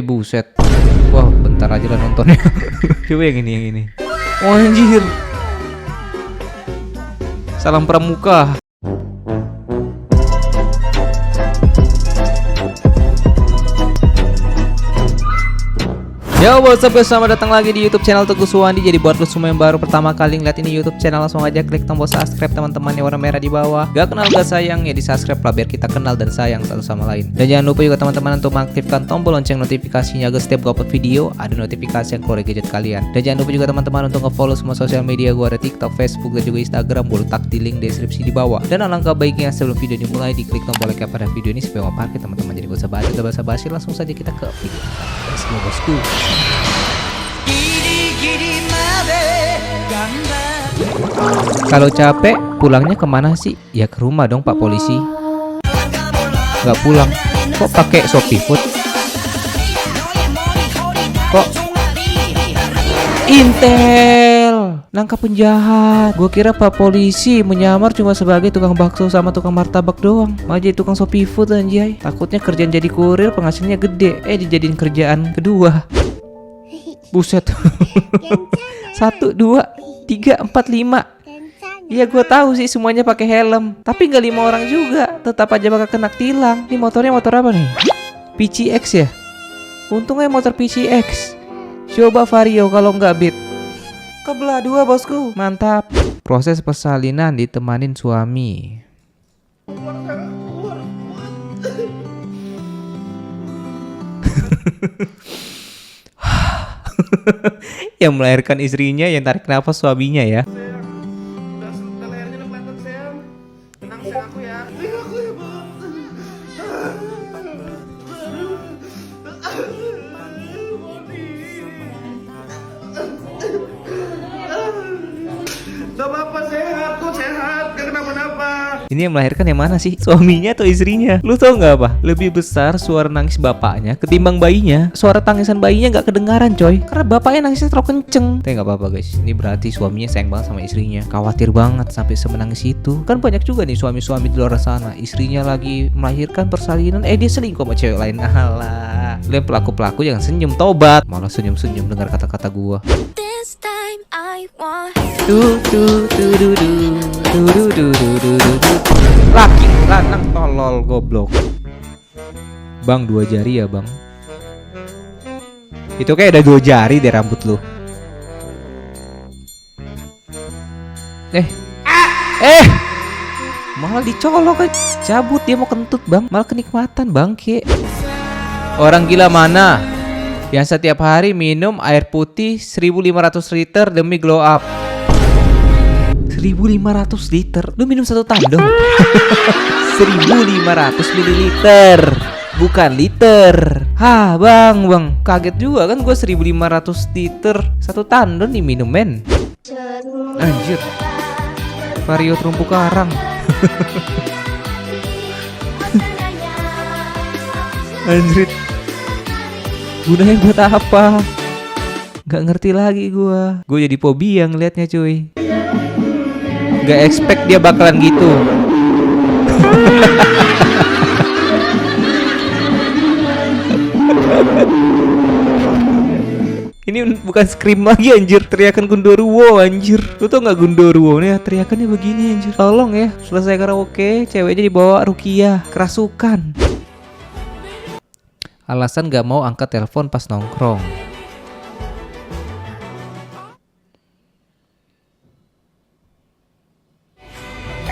Buset. Wah, bentar aja lah nontonnya. Coba yang ini. Oh, anjir. Salam pramuka. Yo, what's up guys, selamat datang lagi di YouTube channel Teguh Suwandi. Jadi buat lo semua yang baru pertama kali ngeliat ini YouTube channel, langsung aja klik tombol subscribe teman-teman yang warna merah di bawah. Gak kenal gak sayang ya di subscribe lah, biar kita kenal dan sayang satu sama lain. Dan jangan lupa juga teman-teman untuk mengaktifkan tombol lonceng notifikasinya agar setiap gue upload video ada notifikasi yang keluar gadget kalian. Dan jangan lupa juga teman-teman untuk nge-follow semua sosial media gue, ada TikTok, Facebook dan juga Instagram. Gue letak di link deskripsi di bawah. Dan alangkah baiknya sebelum video dimulai diklik tombol like pada video ini supaya memperbaiki teman-teman. Jadi gak usah basa-basi, langsung saja kita ke video. Let's go bosku. Kalau capek pulangnya kemana sih? Ya ke rumah dong Pak Polisi. Gak pulang. Kok pakai Shopee Food? Kok Intel nangkap penjahat? Gua kira Pak Polisi menyamar cuma sebagai tukang bakso sama tukang martabak doang. Malah jadi tukang Shopee Food anjay. Takutnya kerjaan jadi kurir penghasilnya gede, dijadiin kerjaan kedua. Buset. 1, 2, 3, 4, 5. Iya gue tahu sih semuanya pakai helm, tapi nggak 5 orang juga, tetap aja bakal kena tilang. Ini motornya motor apa nih? PCX ya? Untungnya motor PCX. Coba Vario kalau nggak Beat. Kebelah 2 bosku, mantap. Proses persalinan ditemanin suami. Yang melahirkan istrinya, yang tarik nafas suaminya ya. Ini yang melahirkan yang mana sih? Suaminya atau istrinya? Lu tau gak apa? Lebih besar suara nangis bapaknya ketimbang bayinya. Suara tangisan bayinya gak kedengaran coy, karena bapaknya nangisnya terlalu kenceng. Tapi gak apa-apa guys, ini berarti suaminya sayang banget sama istrinya. Khawatir banget sampai semenangis itu. Kan banyak juga nih suami-suami di luar sana, istrinya lagi melahirkan persalinan, dia selingkuh sama cewek lain. Alah, kalian pelaku-pelaku jangan senyum, tobat. Malah senyum-senyum dengar kata-kata gua. Laki lanang tolol goblok. Bang 2 jari ya bang. Itu kayak ada 2 jari deh rambut lu. Malah dicolok kan. Cabut, dia mau kentut bang. Malah kenikmatan bangke. Orang gila mana yang setiap hari minum air putih 1500 liter demi glow up? 1500 liter? Lu minum 1 tandung? 1500 mililiter, bukan liter. Hah bang, kaget juga kan gue 1500 liter 1 tandung diminum men. Anjir, Vario terumpu karang. Anjir, gunanya buat apa? Gak ngerti lagi gue jadi fobia ngeliatnya cuy. Gak expect dia bakalan gitu. Ini bukan scream lagi anjir, teriakan Gundorwo anjir. Lu tau gak Gundorwo nih teriakannya begini anjir. Tolong ya, selesai karaoke ceweknya dibawa Rukiah kerasukan. Alasan gak mau angkat telepon pas nongkrong.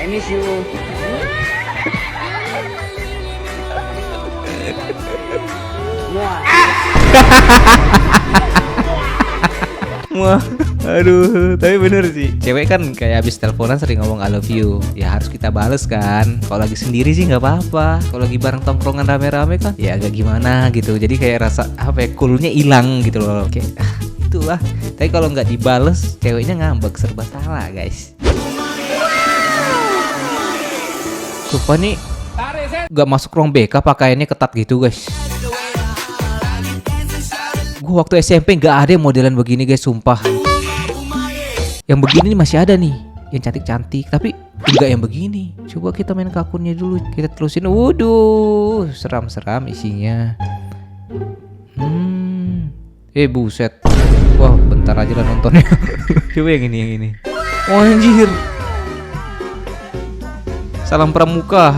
I miss you. Wah, aduh, tapi bener sih. Cewek kan kayak abis teleponan sering ngomong I love you. Ya harus kita bales kan. Kalau lagi sendiri sih nggak apa-apa. Kalau lagi bareng tongkrongan rame-rame kan, ya agak gimana gitu. Jadi kayak rasa apa ya, coolnya hilang gitu loh. Oke, itulah. Tapi kalau nggak dibales, ceweknya ngambek, serba salah guys. Sumpah nih, gak masuk ruang BK pakaiannya ketat gitu guys. Gue waktu SMP gak ada yang modelan begini guys, sumpah. Yang begini masih ada nih, yang cantik-cantik, tapi enggak yang begini. Coba kita main ke akunnya dulu, kita terusin. Waduh, seram-seram isinya. Buset. Wah, bentar aja lah nontonnya. Coba yang ini. Oh, anjir. Salam pramuka.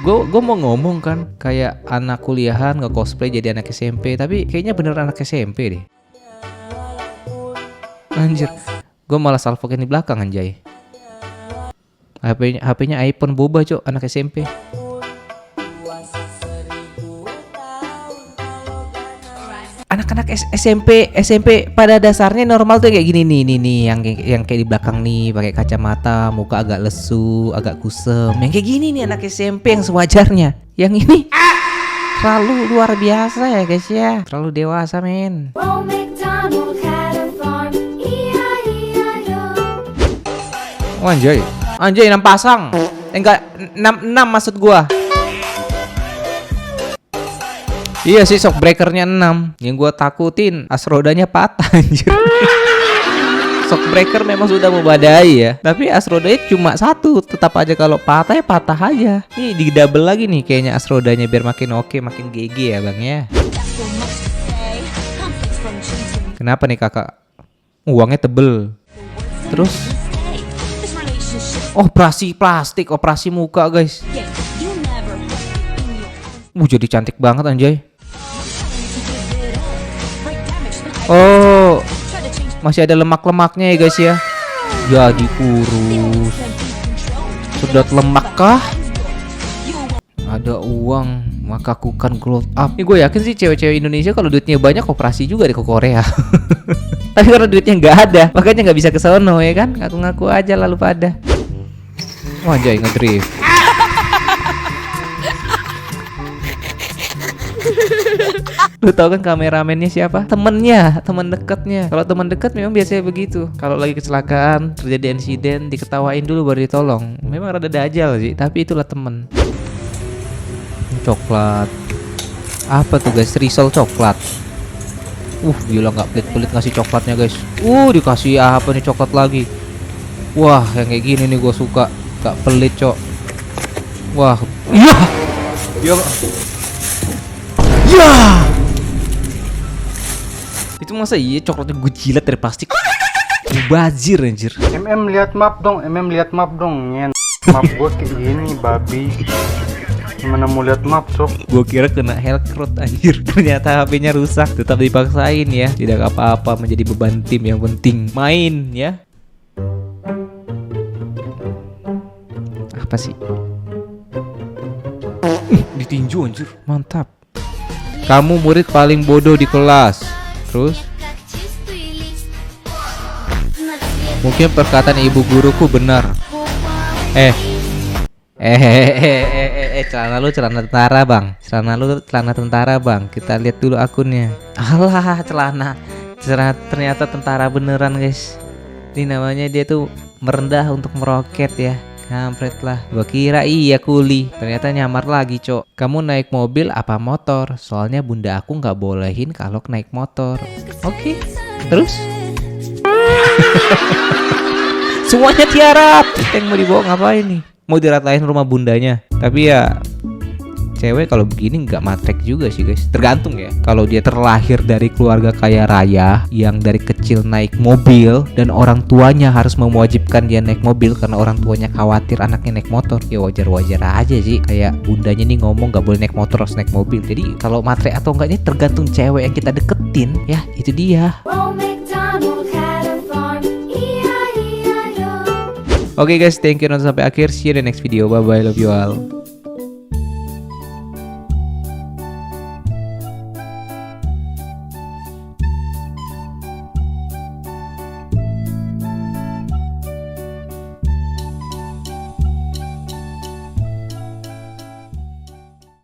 Gue mau ngomong kan kayak anak kuliahan nge-cosplay jadi anak SMP, tapi kayaknya bener anak SMP deh. Anjir, gue malah salvokin di belakang anjay. HP-nya iPhone boba cok, anak SMP. Anak-anak SMP pada dasarnya normal tuh kayak gini nih yang kayak di belakang nih pakai kacamata, muka agak lesu, agak kusem. Yang kayak gini nih anak SMP yang sewajarnya. Yang ini terlalu luar biasa ya guys ya. Terlalu dewasa men. Oh, anjay. Anjay 6 pasang. Enggak 6 maksud gua. Iya sih, shock breakernya 6. Yang gua takutin as rodanya patah anjir. Shock breaker memang sudah membadai ya, tapi as rodanya cuma 1. Tetap aja kalau patah ya patah aja. Nih di double lagi nih kayaknya as rodanya biar makin oke, makin GG ya bang ya. Kenapa nih kakak? Uangnya tebel. Terus operasi plastik, operasi muka guys. Jadi cantik banget anjay. Oh, masih ada lemak-lemaknya ya guys ya. Jadi kurus. Sedot lemak kah? Ada uang, maka aku kan glow up. Ini gue yakin sih cewek-cewek Indonesia kalau duitnya banyak operasi juga deh ke Korea. Tapi karena duitnya nggak ada, makanya nggak bisa ke sono ya kan. Ngaku-ngaku aja lalu pada. Wah anjay ngedrift. Lu tau kan kameramennya siapa? Temennya, teman dekatnya. Kalau teman dekat memang biasanya begitu. Kalau lagi kecelakaan, terjadi insiden, diketawain dulu baru ditolong. Memang rada dajal sih, tapi itulah temen. Coklat. Apa tuh guys? Risol coklat. Gila nggak pelit-pelit ngasih coklatnya guys. Dikasih apa nih coklat lagi? Wah, yang kayak gini nih gue suka. Gak pelit cok. Wah, iya. Itu masa iya coklatnya gue jilat dari plastik. Mubazir anjir. Lihat map dong, lihat map dong. Map gue kayak gini, babi. Gimana mau lihat map, sok? Gue kira kena Hellcross anjir. Ternyata HP-nya rusak. Tetap dipaksain ya. Tidak apa-apa, menjadi beban tim yang penting. Main ya. Apa sih? Ditinju anjir. Mantap. Kamu murid paling bodoh di kelas. Terus? Mungkin perkataan ibu guruku benar. Celana lu celana tentara bang. Celana lu celana tentara bang. Kita lihat dulu akunnya. Alah celana ternyata tentara beneran guys. Ini namanya dia tuh merendah untuk meroket ya. Kampret lah. Gua kira iya kuli. Ternyata nyamar lagi cok. Kamu naik mobil apa motor? Soalnya bunda aku nggak bolehin kalau naik motor. Oke. Terus? Semuanya tiarap. Yang mau dibawa ngapain nih? Mau diratain rumah bundanya. Tapi ya cewek kalau begini nggak matrek juga sih guys. Tergantung ya. Kalau dia terlahir dari keluarga kaya raya yang dari kecil naik mobil dan orang tuanya harus mewajibkan dia naik mobil karena orang tuanya khawatir anaknya naik motor, ya wajar-wajar aja sih. Kayak bundanya nih ngomong nggak boleh naik motor, harus naik mobil. Jadi kalau matrek atau enggaknya tergantung cewek yang kita deketin. Ya itu dia. Oke guys, thank you nonton sampai akhir. See you in the next video. Bye bye, love you all.